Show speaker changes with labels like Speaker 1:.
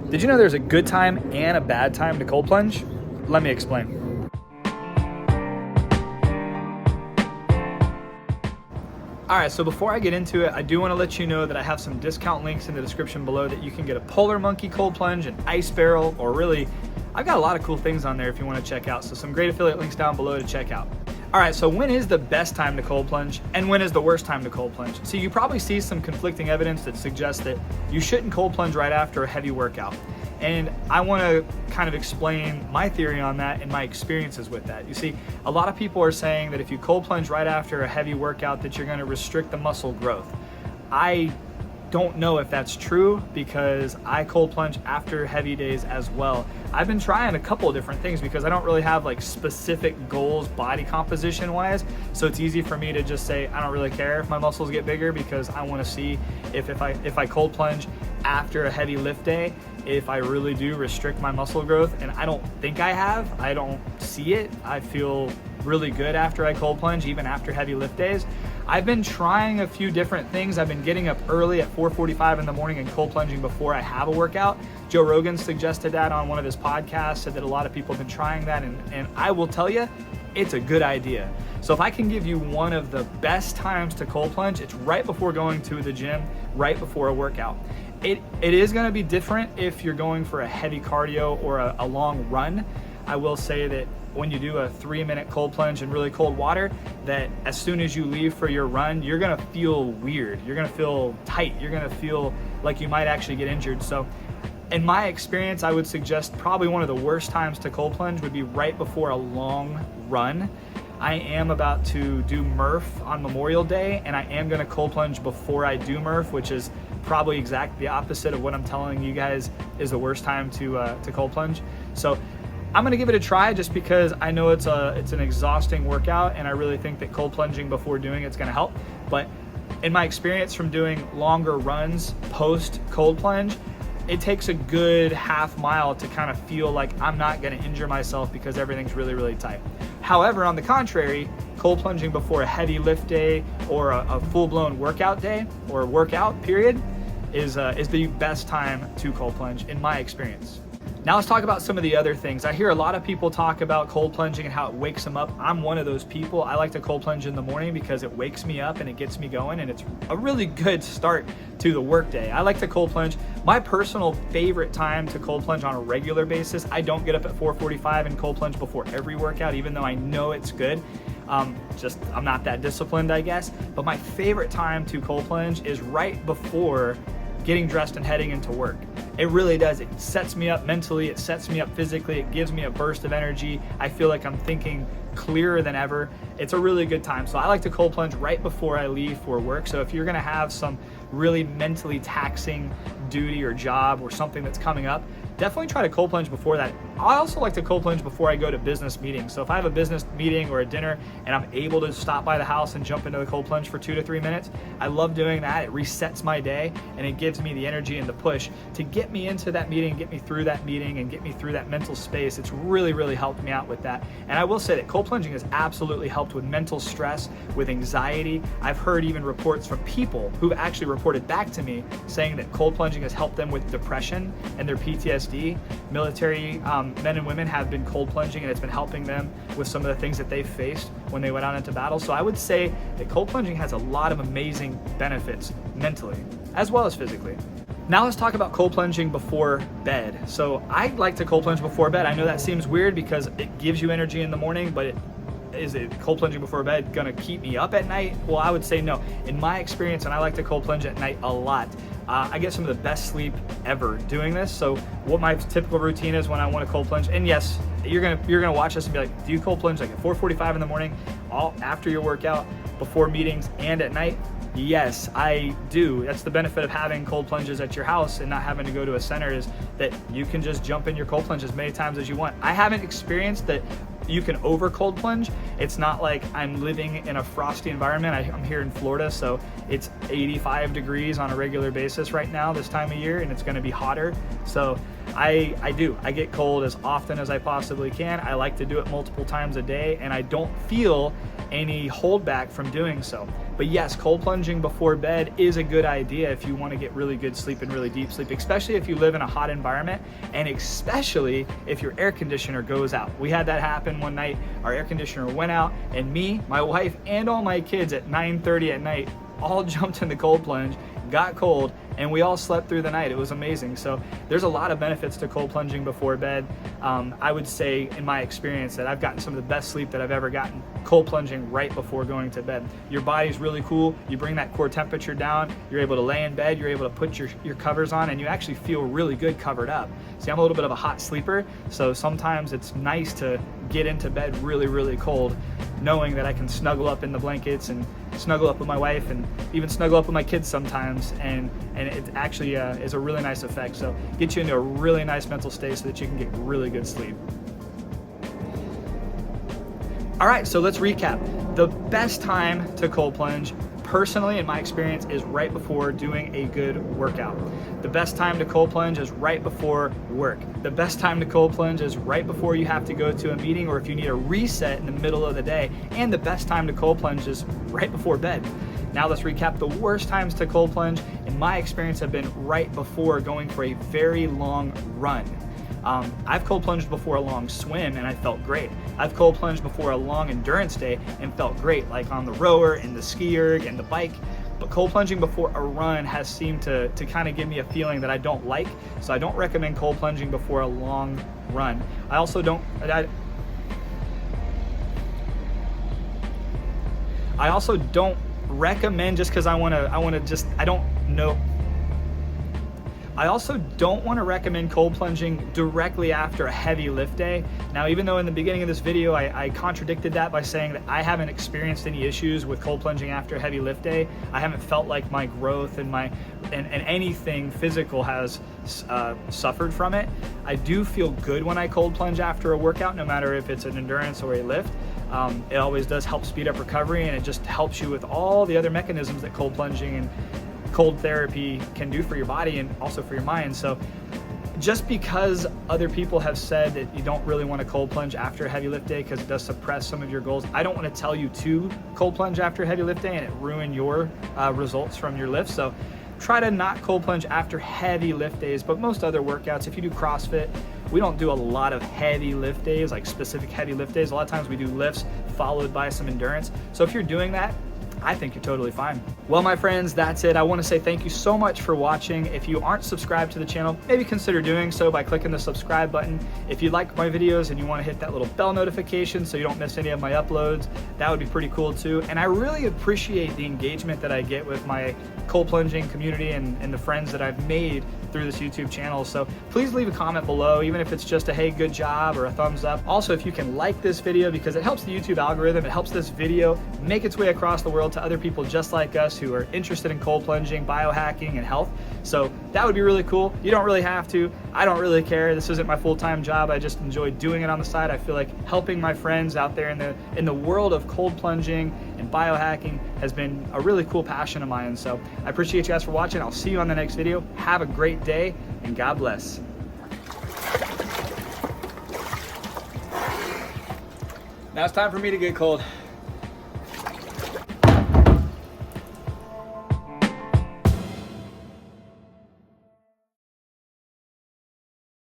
Speaker 1: Did you know there's a good time and a bad time to cold plunge? Let me explain. All right, so before I get into it, I do want to let you know that I have some discount links in the description below that you can get a Polar Monkey cold plunge, an ice barrel, or really, I've got a lot of cool things on there if you want to check out. So some great affiliate links down below to check out. All right, so when is the best time to cold plunge and when is the worst time to cold plunge? So you probably see some conflicting evidence that suggests that you shouldn't cold plunge right after a heavy workout. And I want to kind of explain my theory on that and my experiences with that. You see, a lot of people are saying that if you cold plunge right after a heavy workout that you're going to restrict the muscle growth. I don't know if that's true because I cold plunge after heavy days as well. I've been trying a couple of different things because I don't really have like specific goals body composition wise, so it's easy for me to just say I don't really care if my muscles get bigger because I want to see if I cold plunge after a heavy lift day, if I really do restrict my muscle growth, and I don't think I have. I don't see it. I feel really good after I cold plunge, even after heavy lift days. I've been trying a few different things. I've been getting up early at 4:45 in the morning and cold plunging before I have a workout. Joe Rogan suggested that on one of his podcasts, said that a lot of people have been trying that, and I will tell you, it's a good idea. So if I can give you one of the best times to cold plunge, it's right before going to the gym, right before a workout. It is gonna be different if you're going for a heavy cardio or a long run. I will say that when you do a 3-minute cold plunge in really cold water, that as soon as you leave for your run, you're gonna feel weird. You're gonna feel tight. You're gonna feel like you might actually get injured. So in my experience, I would suggest probably one of the worst times to cold plunge would be right before a long run. I am about to do Murph on Memorial Day, and I am gonna cold plunge before I do Murph, which is probably exactly the opposite of what I'm telling you guys is the worst time to cold plunge. So I'm gonna give it a try just because I know it's an exhausting workout, and I really think that cold plunging before doing it's gonna help. But in my experience from doing longer runs post cold plunge, it takes a good half mile to kind of feel like I'm not gonna injure myself because everything's really, really tight. However, on the contrary, cold plunging before a heavy lift day or a full-blown workout day or workout period is the best time to cold plunge in my experience. Now let's talk about some of the other things. I hear a lot of people talk about cold plunging and how it wakes them up. I'm one of those people. I like to cold plunge in the morning because it wakes me up and it gets me going, and it's a really good start to the workday. I like to cold plunge. My personal favorite time to cold plunge on a regular basis, I don't get up at 4:45 and cold plunge before every workout, even though I know it's good. I'm not that disciplined, I guess. But my favorite time to cold plunge is right before getting dressed and heading into work. It really does. It sets me up mentally, it sets me up physically, it gives me a burst of energy. I feel like I'm thinking clearer than ever. It's a really good time. So I like to cold plunge right before I leave for work. So if you're gonna have some really mentally taxing duty or job or something that's coming up, definitely try to cold plunge before that. I also like to cold plunge before I go to business meetings. So if I have a business meeting or a dinner and I'm able to stop by the house and jump into the cold plunge for 2 to 3 minutes, I love doing that. It resets my day and it gives me the energy and the push to get me into that meeting, get me through that meeting and get me through that mental space. It's really, really helped me out with that. And I will say that cold plunging has absolutely helped with mental stress, with anxiety. I've heard even reports from people who've actually reported back to me saying that cold plunging has helped them with depression and their PTSD. Military men and women have been cold plunging, and it's been helping them with some of the things that they faced when they went out into battle. So I would say that cold plunging has a lot of amazing benefits mentally as well as physically. Now let's talk about cold plunging before bed. So I like to cold plunge before bed. I know that seems weird because it gives you energy in the morning, but is it cold plunging before bed gonna keep me up at night? Well, I would say no. In my experience, and I like to cold plunge at night a lot, I get some of the best sleep ever doing this. So what my typical routine is when I want to cold plunge, and yes, you're gonna watch this and be like, do you cold plunge like at 4:45 in the morning, all after your workout, before meetings, and at night? Yes, I do. That's the benefit of having cold plunges at your house and not having to go to a center, is that you can just jump in your cold plunge as many times as you want. I haven't experienced that you can over cold plunge. It's not like I'm living in a frosty environment. I'm here in Florida, so it's 85 degrees on a regular basis right now this time of year, and it's gonna be hotter. So I get cold as often as I possibly can. I like to do it multiple times a day, and I don't feel any holdback from doing so. But yes, cold plunging before bed is a good idea if you want to get really good sleep and really deep sleep, especially if you live in a hot environment, and especially if your air conditioner goes out. We had that happen one night. Our air conditioner went out, and me, my wife, and all my kids at 9:30 at night all jumped in the cold plunge, got cold, and we all slept through the night. It was amazing. So there's a lot of benefits to cold plunging before bed. I would say in my experience that I've gotten some of the best sleep that I've ever gotten cold plunging right before going to bed. Your body's really cool. You bring that core temperature down, you're able to lay in bed, you're able to put your covers on, and you actually feel really good covered up. See, I'm a little bit of a hot sleeper, so sometimes it's nice to get into bed really, really cold, knowing that I can snuggle up in the blankets and snuggle up with my wife and even snuggle up with my kids sometimes, and it actually is a really nice effect. So get you into a really nice mental state so that you can get really good sleep. All right, so let's recap. The best time to cold plunge, personally, in my experience, is right before doing a good workout. The best time to cold plunge is right before work. The best time to cold plunge is right before you have to go to a meeting or if you need a reset in the middle of the day. And the best time to cold plunge is right before bed. Now let's recap. The worst times to cold plunge, in my experience, have been right before going for a very long run. I've cold plunged before a long swim and I felt great. I've cold plunged before a long endurance day and felt great, like on the rower and the ski erg and the bike. But cold plunging before a run has seemed to kind of give me a feeling that I don't like, so I don't recommend cold plunging before a long run. I also don't recommend, just because I also don't want to recommend cold plunging directly after a heavy lift day. Now, even though in the beginning of this video I contradicted that by saying that I haven't experienced any issues with cold plunging after a heavy lift day, I haven't felt like my growth and anything physical has suffered from it. I do feel good when I cold plunge after a workout, no matter if it's an endurance or a lift. It always does help speed up recovery, and it just helps you with all the other mechanisms that cold plunging and cold therapy can do for your body and also for your mind. So just because other people have said that you don't really want to cold plunge after a heavy lift day because it does suppress some of your goals, I don't want to tell you to cold plunge after a heavy lift day and it ruin your results from your lift. So try to not cold plunge after heavy lift days. But most other workouts, if you do CrossFit, we don't do a lot of heavy lift days, like specific heavy lift days. A lot of times we do lifts followed by some endurance. So if you're doing that, I think you're totally fine. Well, my friends, that's it. I want to say thank you so much for watching. If you aren't subscribed to the channel, maybe consider doing so by clicking the subscribe button. If you like my videos and you want to hit that little bell notification so you don't miss any of my uploads, that would be pretty cool too. And I really appreciate the engagement that I get with my cold plunging community and the friends that I've made through this YouTube channel. So please leave a comment below, even if it's just a hey, good job, or a thumbs up. Also, if you can like this video, because it helps the YouTube algorithm, it helps this video make its way across the world to other people just like us who are interested in cold plunging, biohacking, and health. So that would be really cool. You don't really have to. I don't really care. This isn't my full-time job. I just enjoy doing it on the side. I feel like helping my friends out there in the world of cold plunging and biohacking has been a really cool passion of mine. So I appreciate you guys for watching. I'll see you on the next video. Have a great day, and God bless. Now it's time for me to get cold.